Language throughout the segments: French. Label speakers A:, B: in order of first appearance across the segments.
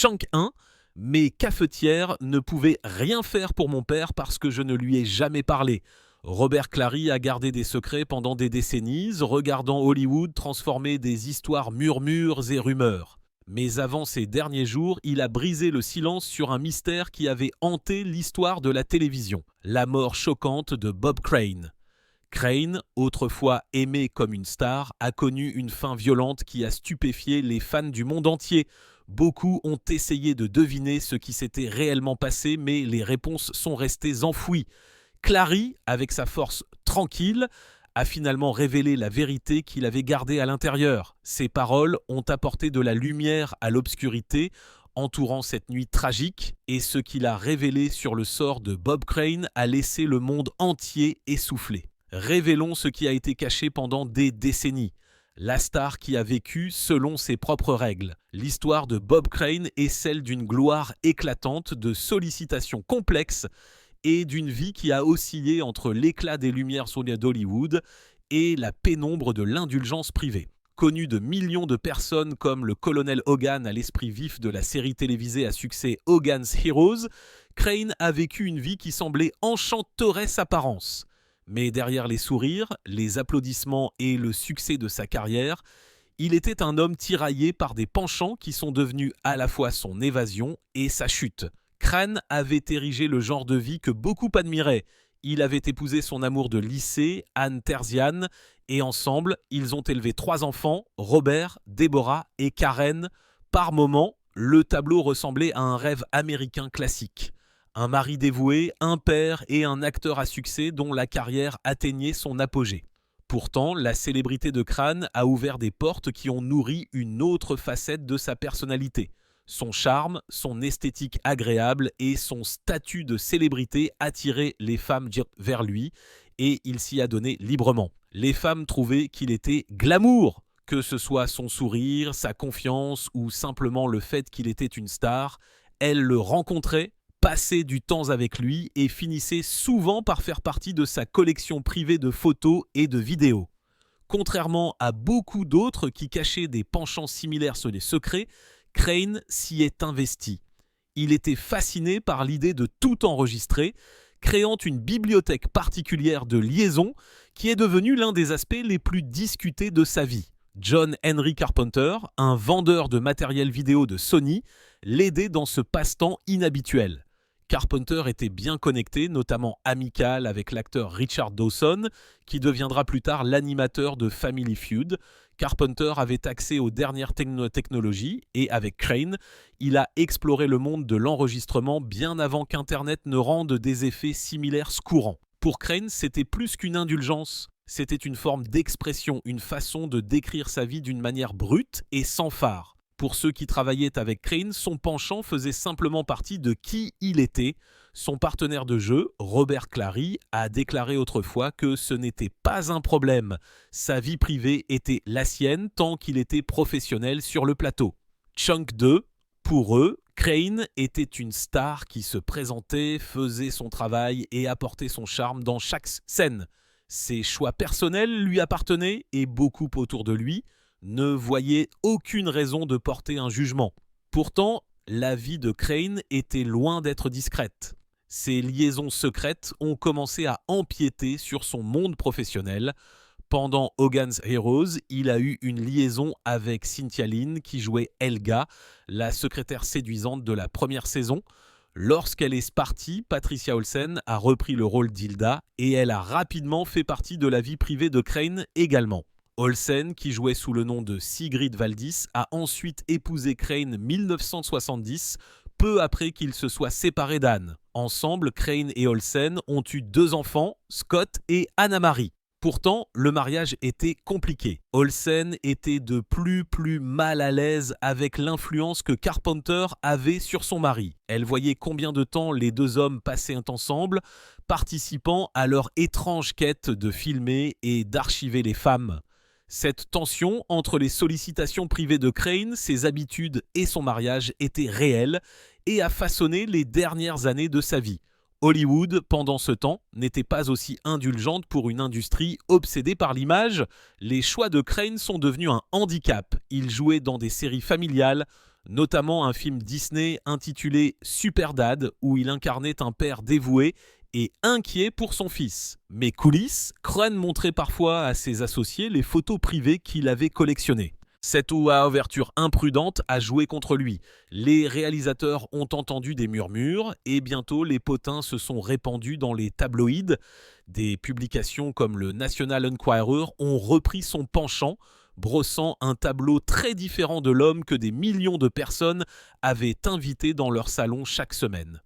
A: Shank 1. Mes cafetières ne pouvaient rien faire pour mon père parce que je ne lui ai jamais parlé. Robert Clary a gardé des secrets pendant des décennies, regardant Hollywood transformer des histoires murmures et rumeurs. Mais avant ces derniers jours, il a brisé le silence sur un mystère qui avait hanté l'histoire de la télévision, la mort choquante de Bob Crane. Crane, autrefois aimé comme une star, a connu une fin violente qui a stupéfié les fans du monde entier. Beaucoup ont essayé de deviner ce qui s'était réellement passé, mais les réponses sont restées enfouies. Clary, avec sa force tranquille, a finalement révélé la vérité qu'il avait gardée à l'intérieur. Ses paroles ont apporté de la lumière à l'obscurité entourant cette nuit tragique, et ce qu'il a révélé sur le sort de Bob Crane a laissé le monde entier essoufflé. Révélons ce qui a été caché pendant des décennies. La star qui a vécu selon ses propres règles. L'histoire de Bob Crane est celle d'une gloire éclatante, de sollicitations complexes et d'une vie qui a oscillé entre l'éclat des lumières d'Hollywood et la pénombre de l'indulgence privée. Connu de millions de personnes comme le colonel Hogan à l'esprit vif de la série télévisée à succès Hogan's Heroes, Crane a vécu une vie qui semblait enchanteresse apparence. Mais derrière les sourires, les applaudissements et le succès de sa carrière, il était un homme tiraillé par des penchants qui sont devenus à la fois son évasion et sa chute. Crane avait érigé le genre de vie que beaucoup admiraient. Il avait épousé son amour de lycée, Anne Terzian, et ensemble, ils ont élevé 3 enfants, Robert, Deborah et Karen. Par moments, le tableau ressemblait à un rêve américain classique. Un mari dévoué, un père et un acteur à succès dont la carrière atteignait son apogée. Pourtant, la célébrité de Crane a ouvert des portes qui ont nourri une autre facette de sa personnalité. Son charme, son esthétique agréable et son statut de célébrité attiraient les femmes vers lui et il s'y a donné librement. Les femmes trouvaient qu'il était glamour, que ce soit son sourire, sa confiance ou simplement le fait qu'il était une star. Elles le rencontraient, passaient du temps avec lui et finissaient souvent par faire partie de sa collection privée de photos et de vidéos. Contrairement à beaucoup d'autres qui cachaient des penchants similaires sur les secrets, Crane s'y est investi. Il était fasciné par l'idée de tout enregistrer, créant une bibliothèque particulière de liaison qui est devenue l'un des aspects les plus discutés de sa vie. John Henry Carpenter, un vendeur de matériel vidéo de Sony, l'aidait dans ce passe-temps inhabituel. Carpenter était bien connecté, notamment amical avec l'acteur Richard Dawson, qui deviendra plus tard l'animateur de Family Feud. Carpenter avait accès aux dernières technologies et avec Crane, il a exploré le monde de l'enregistrement bien avant qu'Internet ne rende des effets similaires courants. Pour Crane, c'était plus qu'une indulgence, c'était une forme d'expression, une façon de décrire sa vie d'une manière brute et sans phare. Pour ceux qui travaillaient avec Crane, son penchant faisait simplement partie de qui il était. Son partenaire de jeu, Robert Clary, a déclaré autrefois que ce n'était pas un problème. Sa vie privée était la sienne tant qu'il était professionnel sur le plateau. Chunk 2, pour eux, Crane était une star qui se présentait, faisait son travail et apportait son charme dans chaque scène. Ses choix personnels lui appartenaient et beaucoup autour de lui ne voyaient aucune raison de porter un jugement. Pourtant, la vie de Crane était loin d'être discrète. Ses liaisons secrètes ont commencé à empiéter sur son monde professionnel. Pendant Hogan's Heroes, il a eu une liaison avec Cynthia Lynn qui jouait Helga, la secrétaire séduisante de la première saison. Lorsqu'elle est partie, Patricia Olsen a repris le rôle d'Hilda et elle a rapidement fait partie de la vie privée de Crane également. Olsen, qui jouait sous le nom de Sigrid Valdis, a ensuite épousé Crane 1970, peu après qu'il se soit séparé d'Anne. Ensemble, Crane et Olsen ont eu 2 enfants, Scott et Anna-Marie. Pourtant, le mariage était compliqué. Olsen était de plus mal à l'aise avec l'influence que Carpenter avait sur son mari. Elle voyait combien de temps les 2 hommes passaient ensemble, participant à leur étrange quête de filmer et d'archiver les femmes. Cette tension entre les sollicitations privées de Crane, ses habitudes et son mariage était réelle et a façonné les dernières années de sa vie. Hollywood, pendant ce temps, n'était pas aussi indulgente pour une industrie obsédée par l'image. Les choix de Crane sont devenus un handicap. Il jouait dans des séries familiales, notamment un film Disney intitulé Super Dad, où il incarnait un père dévoué et inquiet pour son fils. Mais coulisses, Crane montrait parfois à ses associés les photos privées qu'il avait collectionnées. Cette ouverture imprudente a joué contre lui. Les réalisateurs ont entendu des murmures et bientôt les potins se sont répandus dans les tabloïds. Des publications comme le National Enquirer ont repris son penchant, brossant un tableau très différent de l'homme que des millions de personnes avaient invité dans leur salon chaque semaine.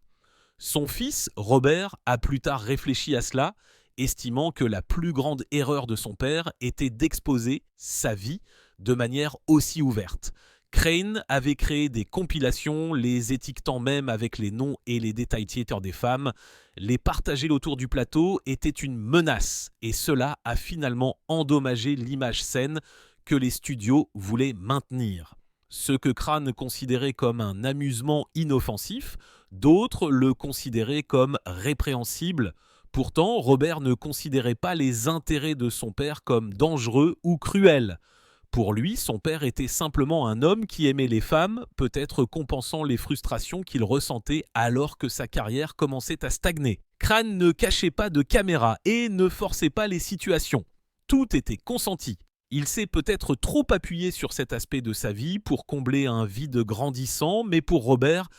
A: Son fils, Robert, a plus tard réfléchi à cela, estimant que la plus grande erreur de son père était d'exposer sa vie de manière aussi ouverte. Crane avait créé des compilations, les étiquetant même avec les noms et les détails tiers des femmes. Les partager autour du plateau était une menace, et cela a finalement endommagé l'image saine que les studios voulaient maintenir. Ce que Crane considérait comme un amusement inoffensif, d'autres le considéraient comme répréhensible. Pourtant, Robert ne considérait pas les intérêts de son père comme dangereux ou cruels. Pour lui, son père était simplement un homme qui aimait les femmes, peut-être compensant les frustrations qu'il ressentait alors que sa carrière commençait à stagner. Crane ne cachait pas de caméra et ne forçait pas les situations. Tout était consenti. Il s'est peut-être trop appuyé sur cet aspect de sa vie pour combler un vide grandissant, mais pour Robert,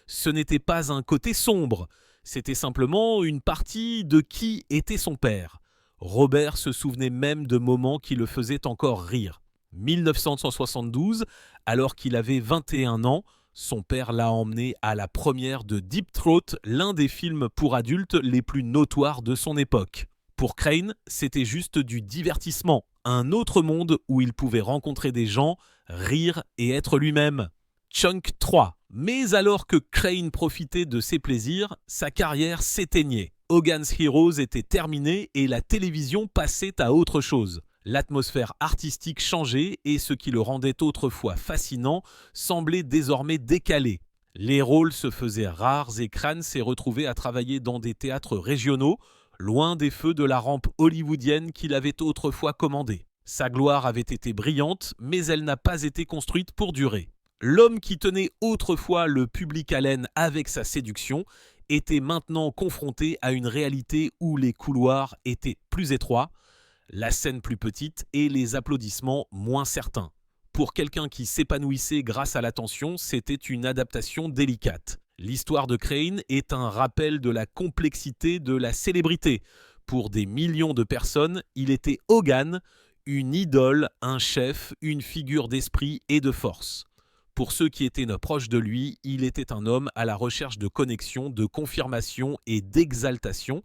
A: ce n'était pas un côté sombre. C'était simplement une partie de qui était son père. Robert se souvenait même de moments qui le faisaient encore rire. 1972, alors qu'il avait 21 ans, son père l'a emmené à la première de Deep Throat, l'un des films pour adultes les plus notoires de son époque. Pour Crane, c'était juste du divertissement, un autre monde où il pouvait rencontrer des gens, rire et être lui-même. Chunk 3. Mais alors que Crane profitait de ses plaisirs, sa carrière s'éteignait. Hogan's Heroes était terminé et la télévision passait à autre chose. L'atmosphère artistique changeait et ce qui le rendait autrefois fascinant semblait désormais décalé. Les rôles se faisaient rares et Crane s'est retrouvé à travailler dans des théâtres régionaux, loin des feux de la rampe hollywoodienne qu'il avait autrefois commandée. Sa gloire avait été brillante, mais elle n'a pas été construite pour durer. L'homme qui tenait autrefois le public haleine avec sa séduction était maintenant confronté à une réalité où les couloirs étaient plus étroits, la scène plus petite et les applaudissements moins certains. Pour quelqu'un qui s'épanouissait grâce à l'attention, c'était une adaptation délicate. L'histoire de Crane est un rappel de la complexité de la célébrité. Pour des millions de personnes, il était Hogan, une idole, un chef, une figure d'esprit et de force. Pour ceux qui étaient proches de lui, il était un homme à la recherche de connexion, de confirmation et d'exaltation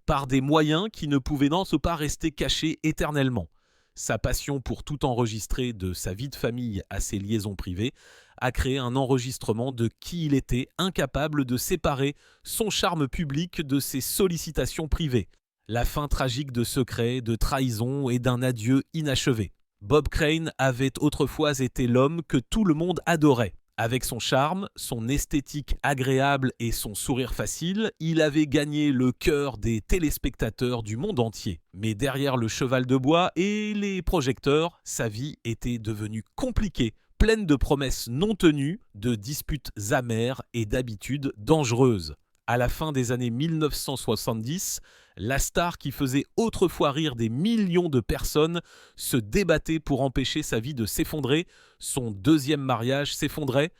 A: par des moyens qui ne pouvaient pas rester cachés éternellement. Sa passion pour tout enregistrer, de sa vie de famille à ses liaisons privées, a créé un enregistrement de qui il était, incapable de séparer son charme public de ses sollicitations privées. La fin tragique de secrets, de trahisons et d'un adieu inachevé. Bob Crane avait autrefois été l'homme que tout le monde adorait. Avec son charme, son esthétique agréable et son sourire facile, il avait gagné le cœur des téléspectateurs du monde entier. Mais derrière le cheval de bois et les projecteurs, sa vie était devenue compliquée, pleine de promesses non tenues, de disputes amères et d'habitudes dangereuses. À la fin des années 1970, la star qui faisait autrefois rire des millions de personnes se débattait pour empêcher sa vie de s'effondrer, son deuxième mariage s'effondrait,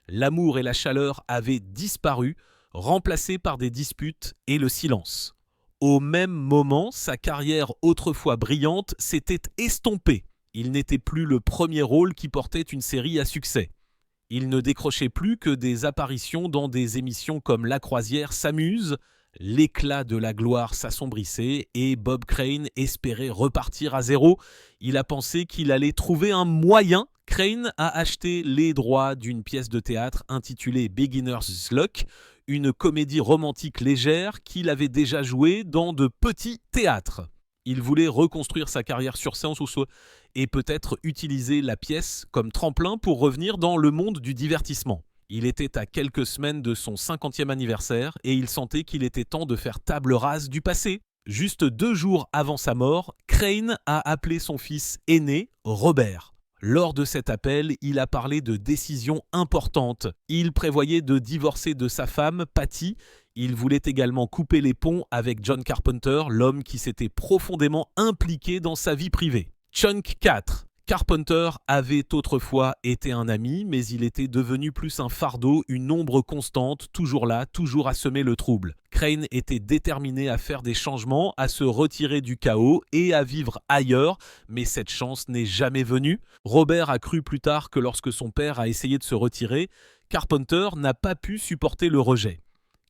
A: l'amour et la chaleur avaient disparu, remplacés par des disputes et le silence. Au même moment, sa carrière autrefois brillante s'était estompée. Il n'était plus le premier rôle qui portait une série à succès. Il ne décrochait plus que des apparitions dans des émissions comme La Croisière s'amuse, l'éclat de la gloire s'assombrissait et Bob Crane espérait repartir à zéro. Il a pensé qu'il allait trouver un moyen. Crane a acheté les droits d'une pièce de théâtre intitulée Beginner's Luck, une comédie romantique légère qu'il avait déjà jouée dans de petits théâtres. Il voulait reconstruire sa carrière sur scène et peut-être utiliser la pièce comme tremplin pour revenir dans le monde du divertissement. Il était à quelques semaines de son 50e anniversaire et il sentait qu'il était temps de faire table rase du passé. Juste 2 jours avant sa mort, Crane a appelé son fils aîné Robert. Lors de cet appel, il a parlé de décisions importantes. Il prévoyait de divorcer de sa femme, Patty. Il voulait également couper les ponts avec John Carpenter, l'homme qui s'était profondément impliqué dans sa vie privée. Chunk 4. Carpenter avait autrefois été un ami, mais il était devenu plus un fardeau, une ombre constante, toujours là, toujours à semer le trouble. Crane était déterminé à faire des changements, à se retirer du chaos et à vivre ailleurs, mais cette chance n'est jamais venue. Robert a cru plus tard que lorsque son père a essayé de se retirer, Carpenter n'a pas pu supporter le rejet.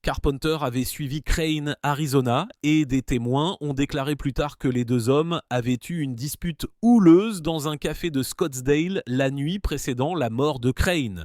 A: Carpenter avait suivi Crane, Arizona, et des témoins ont déclaré plus tard que les deux hommes avaient eu une dispute houleuse dans un café de Scottsdale la nuit précédant la mort de Crane.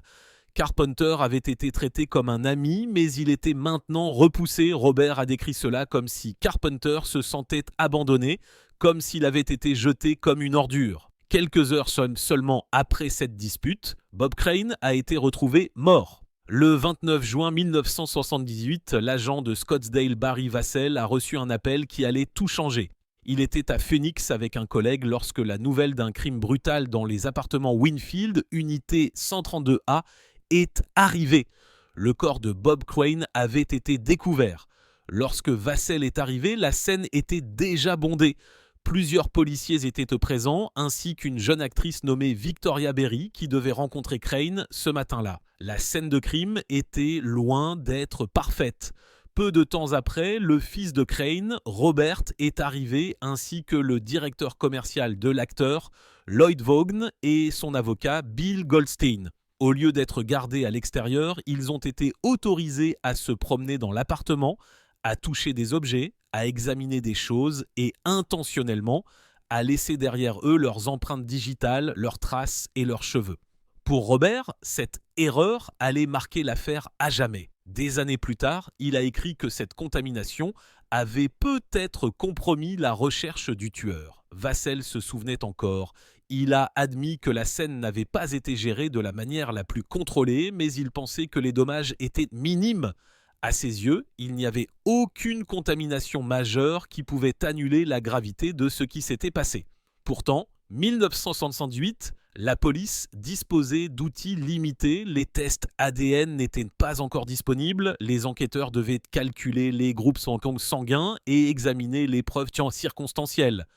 A: Carpenter avait été traité comme un ami, mais il était maintenant repoussé. Robert a décrit cela comme si Carpenter se sentait abandonné, comme s'il avait été jeté comme une ordure. Quelques heures seulement après cette dispute, Bob Crane a été retrouvé mort. Le 29 juin 1978, l'agent de Scottsdale Barry Vassell a reçu un appel qui allait tout changer. Il était à Phoenix avec un collègue lorsque la nouvelle d'un crime brutal dans les appartements Winfield, unité 132A, est arrivée. Le corps de Bob Crane avait été découvert. Lorsque Vassell est arrivé, la scène était déjà bondée. Plusieurs policiers étaient présents, ainsi qu'une jeune actrice nommée Victoria Berry qui devait rencontrer Crane ce matin-là. La scène de crime était loin d'être parfaite. Peu de temps après, le fils de Crane, Robert, est arrivé, ainsi que le directeur commercial de l'acteur, Lloyd Vaughn, et son avocat, Bill Goldstein. Au lieu d'être gardés à l'extérieur, ils ont été autorisés à se promener dans l'appartement, à toucher des objets, à examiner des choses et intentionnellement à laisser derrière eux leurs empreintes digitales, leurs traces et leurs cheveux. Pour Robert, cette erreur allait marquer l'affaire à jamais. Des années plus tard, il a écrit que cette contamination avait peut-être compromis la recherche du tueur. Vassell se souvenait encore. Il a admis que la scène n'avait pas été gérée de la manière la plus contrôlée, mais il pensait que les dommages étaient minimes. À ses yeux, il n'y avait aucune contamination majeure qui pouvait annuler la gravité de ce qui s'était passé. Pourtant, 1968, la police disposait d'outils limités, les tests ADN n'étaient pas encore disponibles, les enquêteurs devaient calculer les groupes sanguins et examiner les preuves circonstancielles.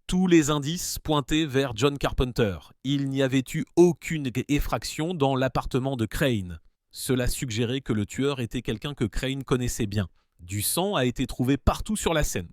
A: Tous les indices pointaient vers John Carpenter. Il n'y avait eu aucune effraction dans l'appartement de Crane. Cela suggérait que le tueur était quelqu'un que Crane connaissait bien. Du sang a été trouvé partout sur la scène.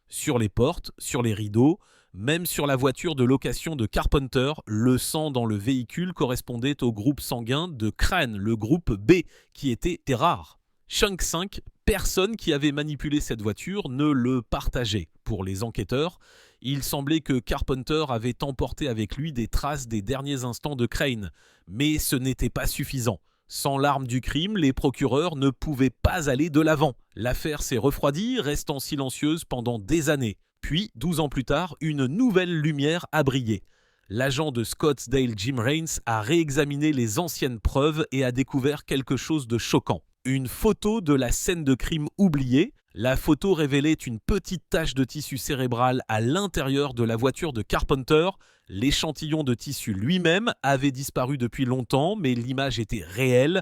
A: Sur les portes, sur les rideaux, même sur la voiture de location de Carpenter, le sang dans le véhicule correspondait au groupe sanguin de Crane, le groupe B, qui était rare. Chunk 5, personne qui avait manipulé cette voiture ne le partageait. Pour les enquêteurs, il semblait que Carpenter avait emporté avec lui des traces des derniers instants de Crane. Mais ce n'était pas suffisant. Sans l'arme du crime, les procureurs ne pouvaient pas aller de l'avant. L'affaire s'est refroidie, restant silencieuse pendant des années. Puis, 12 ans plus tard, une nouvelle lumière a brillé. L'agent de Scottsdale Jim Raines a réexaminé les anciennes preuves et a découvert quelque chose de choquant. Une photo de la scène de crime oubliée. La photo révélait une petite tache de tissu cérébral à l'intérieur de la voiture de Carpenter. L'échantillon de tissu lui-même avait disparu depuis longtemps, mais l'image était réelle.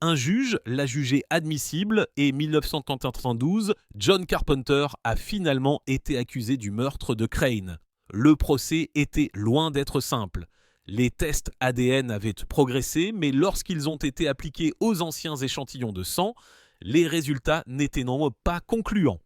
A: Un juge l'a jugé admissible et 1992, John Carpenter a finalement été accusé du meurtre de Crane. Le procès était loin d'être simple. Les tests ADN avaient progressé, mais lorsqu'ils ont été appliqués aux anciens échantillons de sang, les résultats n'étaient non pas concluants.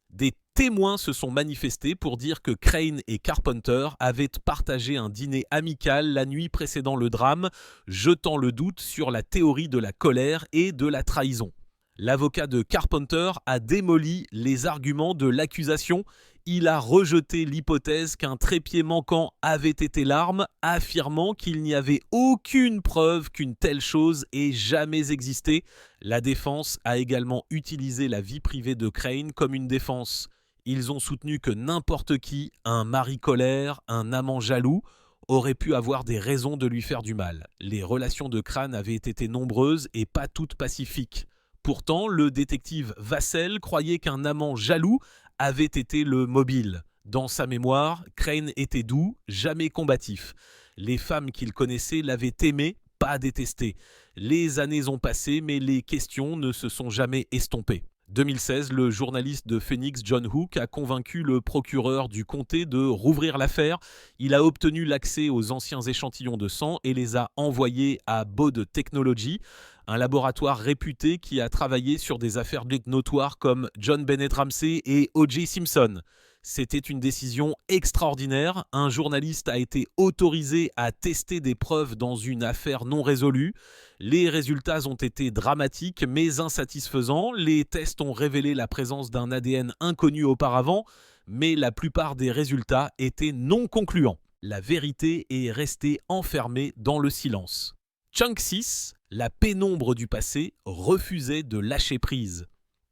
A: Des témoins se sont manifestés pour dire que Crane et Carpenter avaient partagé un dîner amical la nuit précédant le drame, jetant le doute sur la théorie de la colère et de la trahison. L'avocat de Carpenter a démoli les arguments de l'accusation. Il a rejeté l'hypothèse qu'un trépied manquant avait été l'arme, affirmant qu'il n'y avait aucune preuve qu'une telle chose ait jamais existé. La défense a également utilisé la vie privée de Crane comme une défense. Ils ont soutenu que n'importe qui, un mari colère, un amant jaloux, aurait pu avoir des raisons de lui faire du mal. Les relations de Crane avaient été nombreuses et pas toutes pacifiques. Pourtant, le détective Vassell croyait qu'un amant jaloux avait été le mobile. Dans sa mémoire, Crane était doux, jamais combatif. Les femmes qu'il connaissait l'avaient aimé, pas détesté. Les années ont passé, mais les questions ne se sont jamais estompées. 2016, le journaliste de Phoenix, John Hook, a convaincu le procureur du comté de rouvrir l'affaire. Il a obtenu l'accès aux anciens échantillons de sang et les a envoyés à Bode Technology, un laboratoire réputé qui a travaillé sur des affaires notoires comme John Bennett Ramsey et O.J. Simpson. C'était une décision extraordinaire. Un journaliste a été autorisé à tester des preuves dans une affaire non résolue. Les résultats ont été dramatiques mais insatisfaisants. Les tests ont révélé la présence d'un ADN inconnu auparavant, mais la plupart des résultats étaient non concluants. La vérité est restée enfermée dans le silence. Chunk 6, la pénombre du passé, refusait de lâcher prise.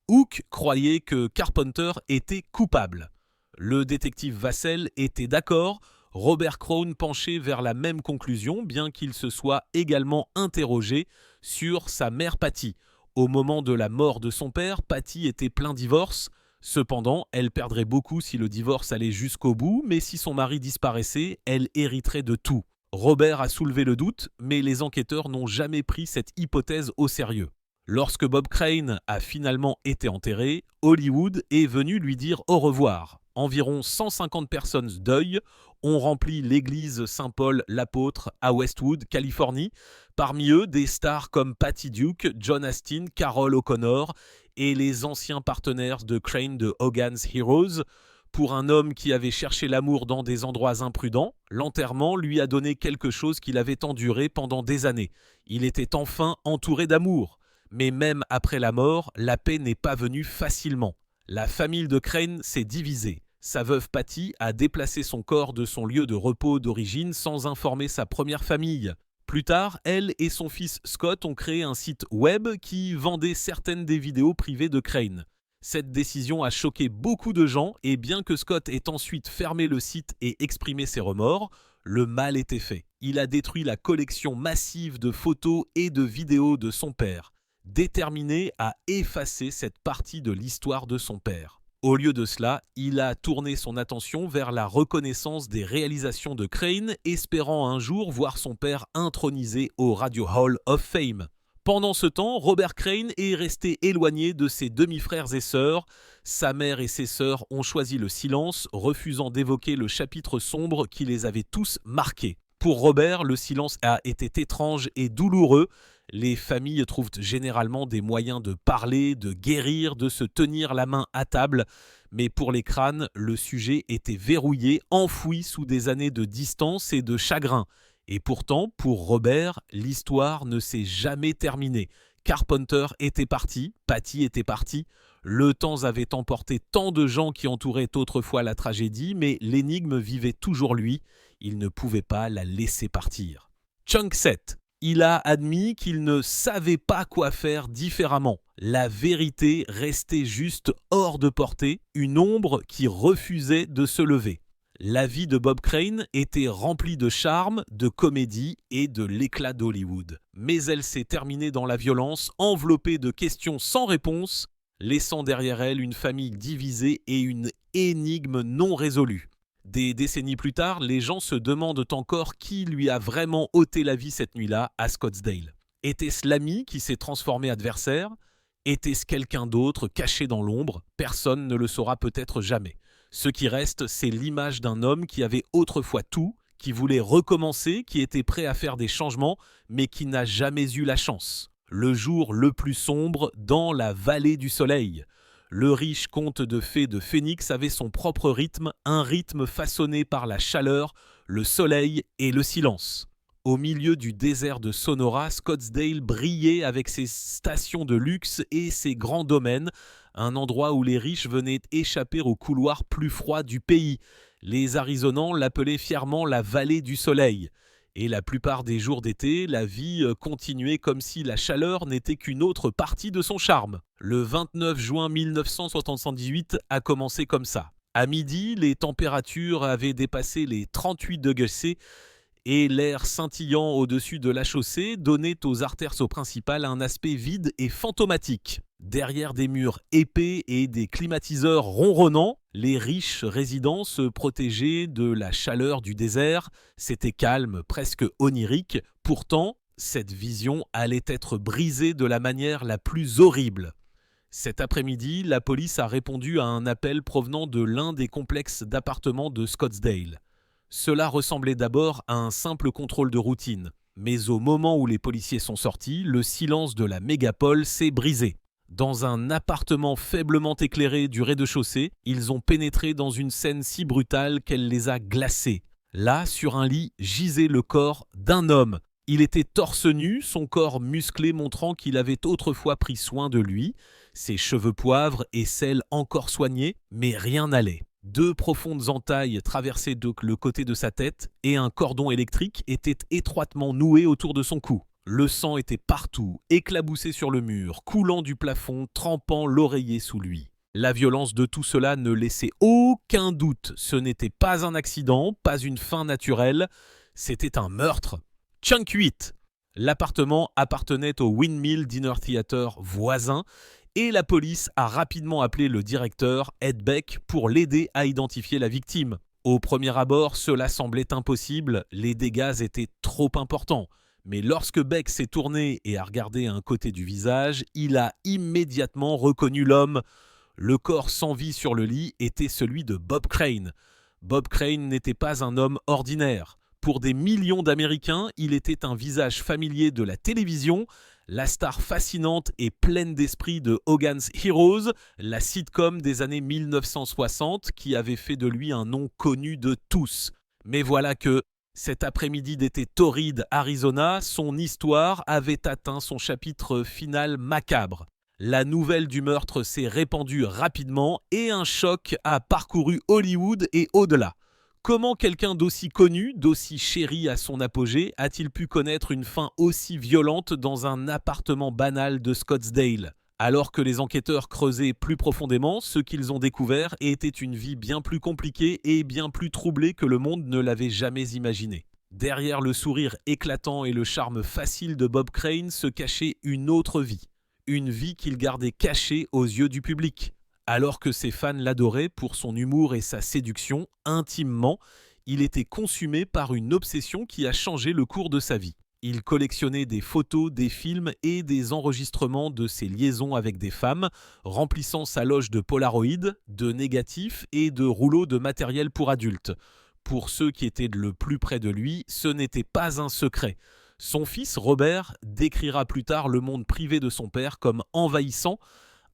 A: Hook croyait que Carpenter était coupable. Le détective Vassell était d'accord, Robert Crone penchait vers la même conclusion, bien qu'il se soit également interrogé sur sa mère Patty. Au moment de la mort de son père, Patty était plein divorce. Cependant, elle perdrait beaucoup si le divorce allait jusqu'au bout, mais si son mari disparaissait, elle hériterait de tout. Robert a soulevé le doute, mais les enquêteurs n'ont jamais pris cette hypothèse au sérieux. Lorsque Bob Crane a finalement été enterré, Hollywood est venu lui dire au revoir. Environ 150 personnes deuil ont rempli l'église Saint-Paul l'Apôtre à Westwood, Californie. Parmi eux, des stars comme Patty Duke, John Astin, Carol O'Connor et les anciens partenaires de Crane de Hogan's Heroes. Pour un homme qui avait cherché l'amour dans des endroits imprudents, l'enterrement lui a donné quelque chose qu'il avait enduré pendant des années. Il était enfin entouré d'amour. Mais même après la mort, la paix n'est pas venue facilement. La famille de Crane s'est divisée. Sa veuve Patty a déplacé son corps de son lieu de repos d'origine sans informer sa première famille. Plus tard, elle et son fils Scott ont créé un site web qui vendait certaines des vidéos privées de Crane. Cette décision a choqué beaucoup de gens et bien que Scott ait ensuite fermé le site et exprimé ses remords, le mal était fait. Il a détruit la collection massive de photos et de vidéos de son père, déterminé à effacer cette partie de l'histoire de son père. Au lieu de cela, il a tourné son attention vers la reconnaissance des réalisations de Crane, espérant un jour voir son père intronisé au Radio Hall of Fame. Pendant ce temps, Robert Crane est resté éloigné de ses demi-frères et sœurs. Sa mère et ses sœurs ont choisi le silence, refusant d'évoquer le chapitre sombre qui les avait tous marqués. Pour Robert, le silence a été étrange et douloureux. Les familles trouvent généralement des moyens de parler, de guérir, de se tenir la main à table. Mais pour les crânes, le sujet était verrouillé, enfoui sous des années de distance et de chagrin. Et pourtant, pour Robert, l'histoire ne s'est jamais terminée. Carpenter était parti, Patty était partie. Le temps avait emporté tant de gens qui entouraient autrefois la tragédie, mais l'énigme vivait toujours lui. Il ne pouvait pas la laisser partir. Chunk 7. Il a admis qu'il ne savait pas quoi faire différemment. La vérité restait juste hors de portée, une ombre qui refusait de se lever. La vie de Bob Crane était remplie de charme, de comédie et de l'éclat d'Hollywood. Mais elle s'est terminée dans la violence, enveloppée de questions sans réponse, laissant derrière elle une famille divisée et une énigme non résolue. Des décennies plus tard, les gens se demandent encore qui lui a vraiment ôté la vie cette nuit-là à Scottsdale. Était-ce l'ami qui s'est transformé adversaire ? Était-ce quelqu'un d'autre caché dans l'ombre ? Personne ne le saura peut-être jamais. Ce qui reste, c'est l'image d'un homme qui avait autrefois tout, qui voulait recommencer, qui était prêt à faire des changements, mais qui n'a jamais eu la chance. Le jour le plus sombre dans la vallée du soleil. Le riche conte de fées de Phoenix avait son propre rythme, un rythme façonné par la chaleur, le soleil et le silence. Au milieu du désert de Sonora, Scottsdale brillait avec ses stations de luxe et ses grands domaines, un endroit où les riches venaient échapper aux couloirs plus froids du pays. Les Arizonans l'appelaient fièrement la vallée du soleil. Et la plupart des jours d'été, la vie continuait comme si la chaleur n'était qu'une autre partie de son charme. Le 29 juin 1978 a commencé comme ça. À midi, les températures avaient dépassé les 38 degrés C Et l'air scintillant au-dessus de la chaussée donnait aux artères principales un aspect vide et fantomatique. Derrière des murs épais et des climatiseurs ronronnants, les riches résidents se protégeaient de la chaleur du désert. C'était calme, presque onirique. Pourtant, cette vision allait être brisée de la manière la plus horrible. Cet après-midi, la police a répondu à un appel provenant de l'un des complexes d'appartements de Scottsdale. Cela ressemblait d'abord à un simple contrôle de routine. Mais au moment où les policiers sont sortis, le silence de la mégapole s'est brisé. Dans un appartement faiblement éclairé du rez-de-chaussée, ils ont pénétré dans une scène si brutale qu'elle les a glacés. Là, sur un lit, gisait le corps d'un homme. Il était torse nu, son corps musclé montrant qu'il avait autrefois pris soin de lui, ses cheveux poivre et cils encore soignés, mais rien n'allait. 2 profondes entailles traversaient donc le côté de sa tête et un cordon électrique était étroitement noué autour de son cou. Le sang était partout, éclaboussé sur le mur, coulant du plafond, trempant l'oreiller sous lui. La violence de tout cela ne laissait aucun doute. Ce n'était pas un accident, pas une fin naturelle, c'était un meurtre. Chunk 8. L'appartement appartenait au Windmill Dinner Theater voisin et la police a rapidement appelé le directeur, Ed Beck, pour l'aider à identifier la victime. Au premier abord, cela semblait impossible, les dégâts étaient trop importants. Mais lorsque Beck s'est tourné et a regardé un côté du visage, il a immédiatement reconnu l'homme. Le corps sans vie sur le lit était celui de Bob Crane. Bob Crane n'était pas un homme ordinaire. Pour des millions d'Américains, il était un visage familier de la télévision, la star fascinante et pleine d'esprit de Hogan's Heroes, la sitcom des années 1960 qui avait fait de lui un nom connu de tous. Mais voilà que, cet après-midi d'été torride Arizona, son histoire avait atteint son chapitre final macabre. La nouvelle du meurtre s'est répandue rapidement et un choc a parcouru Hollywood et au-delà. Comment quelqu'un d'aussi connu, d'aussi chéri à son apogée, a-t-il pu connaître une fin aussi violente dans un appartement banal de Scottsdale ? Alors que les enquêteurs creusaient plus profondément, ce qu'ils ont découvert était une vie bien plus compliquée et bien plus troublée que le monde ne l'avait jamais imaginé. Derrière le sourire éclatant et le charme facile de Bob Crane se cachait une autre vie. Une vie qu'il gardait cachée aux yeux du public. Alors que ses fans l'adoraient pour son humour et sa séduction, intimement, il était consumé par une obsession qui a changé le cours de sa vie. Il collectionnait des photos, des films et des enregistrements de ses liaisons avec des femmes, remplissant sa loge de Polaroid, de négatifs et de rouleaux de matériel pour adultes. Pour ceux qui étaient le plus près de lui, ce n'était pas un secret. Son fils, Robert, décrira plus tard le monde privé de son père comme envahissant,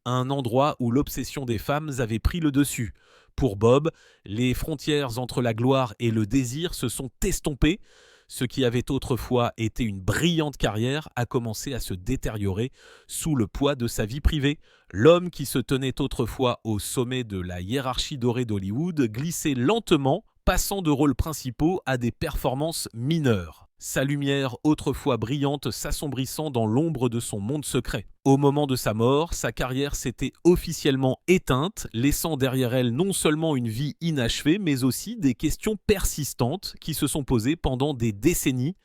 A: un endroit où l'obsession des femmes avait pris le dessus. Pour Bob, les frontières entre la gloire et le désir se sont estompées. Ce qui avait autrefois été une brillante carrière a commencé à se détériorer sous le poids de sa vie privée. L'homme qui se tenait autrefois au sommet de la hiérarchie dorée d'Hollywood glissait lentement, passant de rôles principaux à des performances mineures. Sa lumière autrefois brillante s'assombrissant dans l'ombre de son monde secret. Au moment de sa mort, sa carrière s'était officiellement éteinte, laissant derrière elle non seulement une vie inachevée, mais aussi des questions persistantes qui se sont posées pendant des décennies.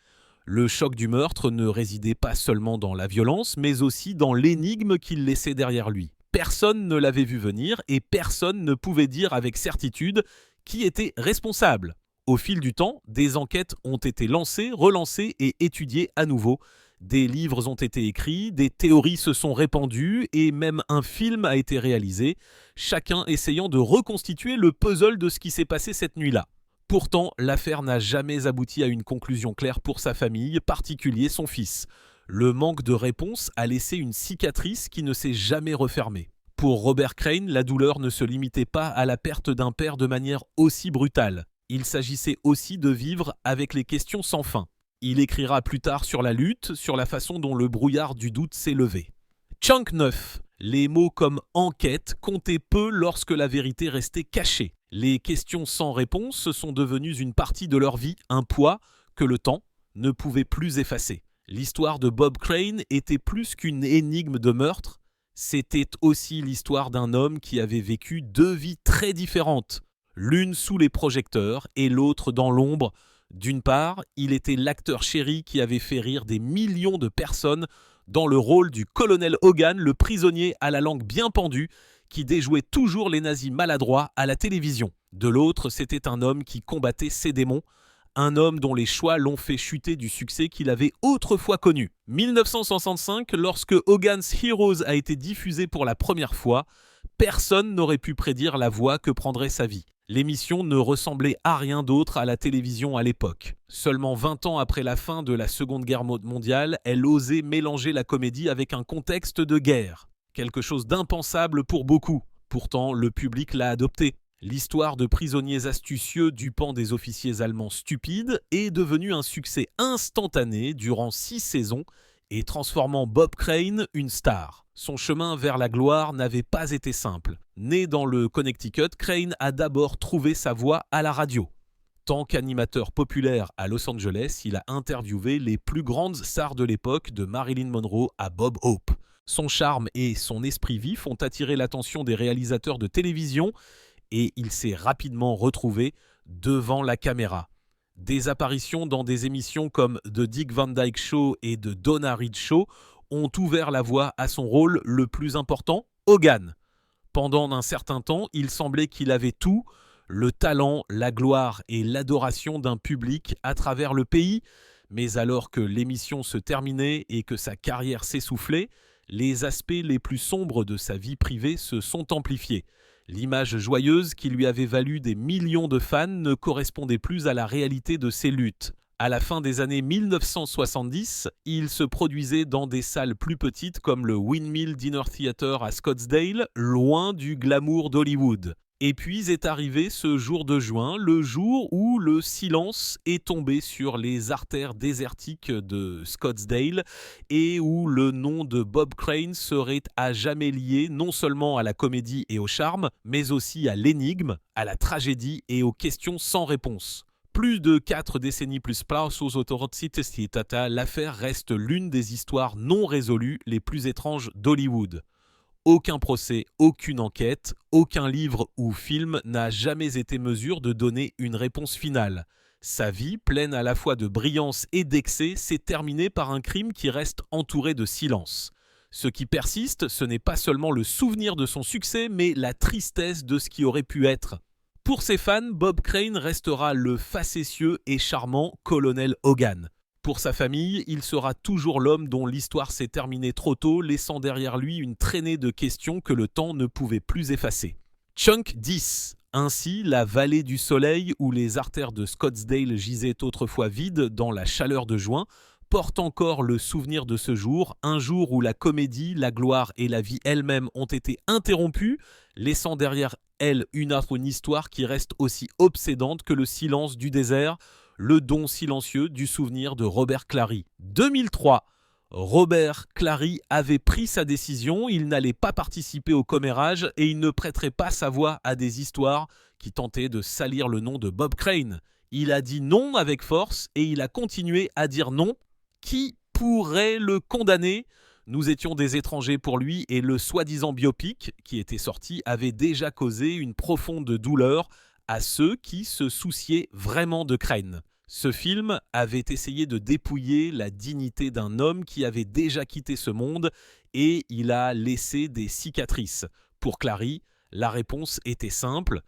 A: Le choc du meurtre ne résidait pas seulement dans la violence, mais aussi dans l'énigme qu'il laissait derrière lui. Personne ne l'avait vu venir et personne ne pouvait dire avec certitude qui était responsable. Au fil du temps, des enquêtes ont été lancées, relancées et étudiées à nouveau. Des livres ont été écrits, des théories se sont répandues et même un film a été réalisé, chacun essayant de reconstituer le puzzle de ce qui s'est passé cette nuit-là. Pourtant, l'affaire n'a jamais abouti à une conclusion claire pour sa famille, particulier son fils. Le manque de réponse a laissé une cicatrice qui ne s'est jamais refermée. Pour Robert Crane, la douleur ne se limitait pas à la perte d'un père de manière aussi brutale. Il s'agissait aussi de vivre avec les questions sans fin. Il écrira plus tard sur la lutte, sur la façon dont le brouillard du doute s'est levé. Chunk 9. Les mots comme « enquête » comptaient peu lorsque la vérité restait cachée. Les questions sans réponse sont devenues une partie de leur vie, un poids que le temps ne pouvait plus effacer. L'histoire de Bob Crane était plus qu'une énigme de meurtre, c'était aussi l'histoire d'un homme qui avait vécu 2 vies très différentes. L'une sous les projecteurs et l'autre dans l'ombre, D'une part, il était l'acteur chéri qui avait fait rire des millions de personnes dans le rôle du colonel Hogan, le prisonnier à la langue bien pendue, qui déjouait toujours les nazis maladroits à la télévision. De l'autre, c'était un homme qui combattait ses démons, un homme dont les choix l'ont fait chuter du succès qu'il avait autrefois connu. 1965, lorsque Hogan's Heroes a été diffusé pour la première fois, personne n'aurait pu prédire la voie que prendrait sa vie. L'émission ne ressemblait à rien d'autre à la télévision à l'époque. Seulement 20 ans après la fin de la Seconde Guerre mondiale, elle osait mélanger la comédie avec un contexte de guerre. Quelque chose d'impensable pour beaucoup. Pourtant, le public l'a adopté. L'histoire de prisonniers astucieux dupant des officiers allemands stupides est devenue un succès instantané durant 6 saisons et transformant Bob Crane une star. Son chemin vers la gloire n'avait pas été simple. Né dans le Connecticut, Crane a d'abord trouvé sa voie à la radio. Tant qu'animateur populaire à Los Angeles, il a interviewé les plus grandes stars de l'époque, de Marilyn Monroe à Bob Hope. Son charme et son esprit vif ont attiré l'attention des réalisateurs de télévision et il s'est rapidement retrouvé devant la caméra. Des apparitions dans des émissions comme The Dick Van Dyke Show et The Donna Reed Show ont ouvert la voie à son rôle le plus important, Hogan. Pendant un certain temps, il semblait qu'il avait tout, le talent, la gloire et l'adoration d'un public à travers le pays, mais alors que l'émission se terminait et que sa carrière s'essoufflait, les aspects les plus sombres de sa vie privée se sont amplifiés. L'image joyeuse qui lui avait valu des millions de fans ne correspondait plus à la réalité de ses luttes. À la fin des années 1970, il se produisait dans des salles plus petites comme le Windmill Dinner Theatre à Scottsdale, loin du glamour d'Hollywood. Et puis est arrivé ce jour de juin, le jour où le silence est tombé sur les artères désertiques de Scottsdale et où le nom de Bob Crane serait à jamais lié non seulement à la comédie et au charme, mais aussi à l'énigme, à la tragédie et aux questions sans réponse. Plus de 4 décennies plus tard, l'affaire reste l'une des histoires non résolues les plus étranges d'Hollywood. Aucun procès, aucune enquête, aucun livre ou film n'a jamais été mesure de donner une réponse finale. Sa vie, pleine à la fois de brillance et d'excès, s'est terminée par un crime qui reste entouré de silence. Ce qui persiste, ce n'est pas seulement le souvenir de son succès, mais la tristesse de ce qui aurait pu être. Pour ses fans, Bob Crane restera le facétieux et charmant colonel Hogan. Pour sa famille, il sera toujours l'homme dont l'histoire s'est terminée trop tôt, laissant derrière lui une traînée de questions que le temps ne pouvait plus effacer. Chunk 10. Ainsi, la vallée du soleil, où les artères de Scottsdale gisaient autrefois vides dans la chaleur de juin, porte encore le souvenir de ce jour, un jour où la comédie, la gloire et la vie elle-même ont été interrompues, laissant derrière elle une histoire qui reste aussi obsédante que le silence du désert, le don silencieux du souvenir de Robert Clary. 2003. Robert Clary avait pris sa décision, il n'allait pas participer au commérage et il ne prêterait pas sa voix à des histoires qui tentaient de salir le nom de Bob Crane. Il a dit non avec force et il a continué à dire non. Qui pourrait le condamner ? Nous étions des étrangers pour lui et le soi-disant biopic qui était sorti avait déjà causé une profonde douleur à ceux qui se souciaient vraiment de Crane. Ce film avait essayé de dépouiller la dignité d'un homme qui avait déjà quitté ce monde et il a laissé des cicatrices. Pour Clary, la réponse était simple,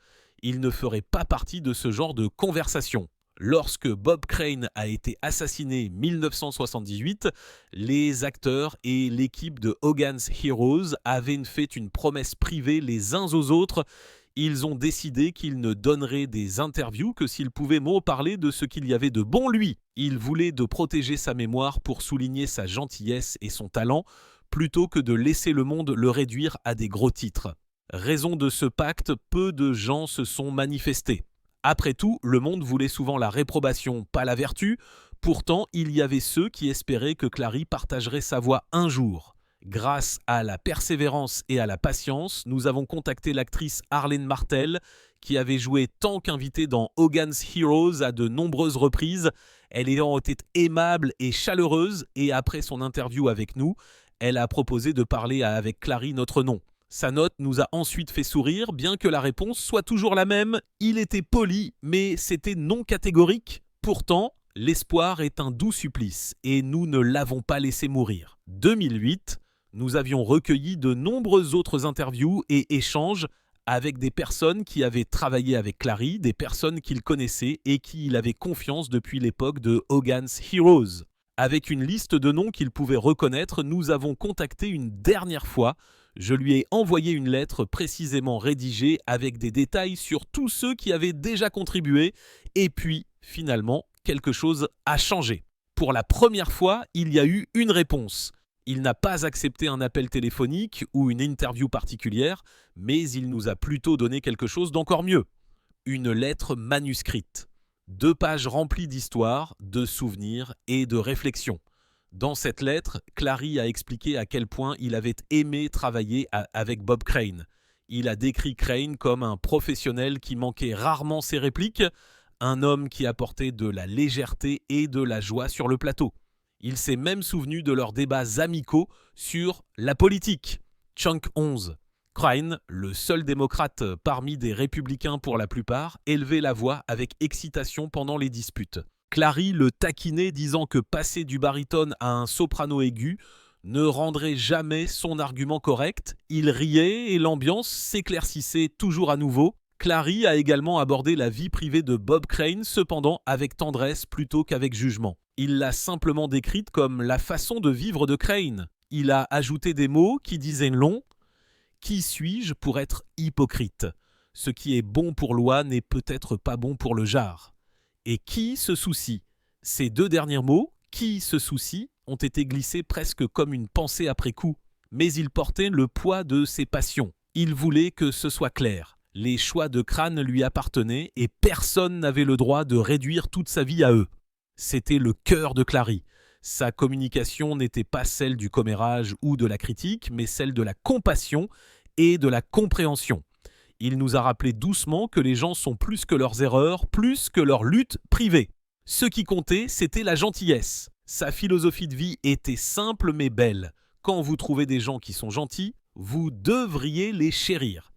A: il ne ferait pas partie de ce genre de conversation. Lorsque Bob Crane a été assassiné en 1978, les acteurs et l'équipe de Hogan's Heroes avaient fait une promesse privée les uns aux autres. Ils ont décidé qu'ils ne donneraient des interviews que s'ils pouvaient parler de ce qu'il y avait de bon lui. Ils voulaient de protéger sa mémoire pour souligner sa gentillesse et son talent, plutôt que de laisser le monde le réduire à des gros titres. Raison de ce pacte, peu de gens se sont manifestés. Après tout, le monde voulait souvent la réprobation, pas la vertu. Pourtant, il y avait ceux qui espéraient que Clary partagerait sa voix un jour. Grâce à la persévérance et à la patience, nous avons contacté l'actrice Arlene Martel, qui avait joué tant qu'invitée dans Hogan's Heroes à de nombreuses reprises. Elle ayant été aimable et chaleureuse, et après son interview avec nous, elle a proposé de parler avec Clary notre nom. Sa note nous a ensuite fait sourire, bien que la réponse soit toujours la même. Il était poli, mais c'était non catégorique. Pourtant, l'espoir est un doux supplice et nous ne l'avons pas laissé mourir. 2008, nous avions recueilli de nombreuses autres interviews et échanges avec des personnes qui avaient travaillé avec Clary, des personnes qu'il connaissait et qui il avait confiance depuis l'époque de Hogan's Heroes. Avec une liste de noms qu'il pouvait reconnaître, nous avons contacté une dernière fois. Je lui ai envoyé une lettre précisément rédigée avec des détails sur tous ceux qui avaient déjà contribué. Et puis, finalement, quelque chose a changé. Pour la première fois, il y a eu une réponse. Il n'a pas accepté un appel téléphonique ou une interview particulière, mais il nous a plutôt donné quelque chose d'encore mieux. Une lettre manuscrite. 2 pages remplies d'histoires, de souvenirs et de réflexions. Dans cette lettre, Clary a expliqué à quel point il avait aimé travailler avec Bob Crane. Il a décrit Crane comme un professionnel qui manquait rarement ses répliques, un homme qui apportait de la légèreté et de la joie sur le plateau. Il s'est même souvenu de leurs débats amicaux sur la politique. Chunk 11. Crane, le seul démocrate parmi des républicains pour la plupart, élevait la voix avec excitation pendant les disputes. Clary le taquinait disant que passer du baryton à un soprano aigu ne rendrait jamais son argument correct. Il riait et l'ambiance s'éclaircissait toujours à nouveau. Clary a également abordé la vie privée de Bob Crane, cependant avec tendresse plutôt qu'avec jugement. Il l'a simplement décrite comme la façon de vivre de Crane. Il a ajouté des mots qui disaient long. « Qui suis-je pour être hypocrite ? Ce qui est bon pour l'oie n'est peut-être pas bon pour le jar. » Et qui se soucie ? Ces 2 derniers mots, qui se soucie, ont été glissés presque comme une pensée après coup. Mais il portait le poids de ses passions. Il voulait que ce soit clair. Les choix de Crane lui appartenaient et personne n'avait le droit de réduire toute sa vie à eux. C'était le cœur de Clary. Sa communication n'était pas celle du commérage ou de la critique, mais celle de la compassion et de la compréhension. Il nous a rappelé doucement que les gens sont plus que leurs erreurs, plus que leurs luttes privées. Ce qui comptait, c'était la gentillesse. Sa philosophie de vie était simple mais belle. Quand vous trouvez des gens qui sont gentils, vous devriez les chérir.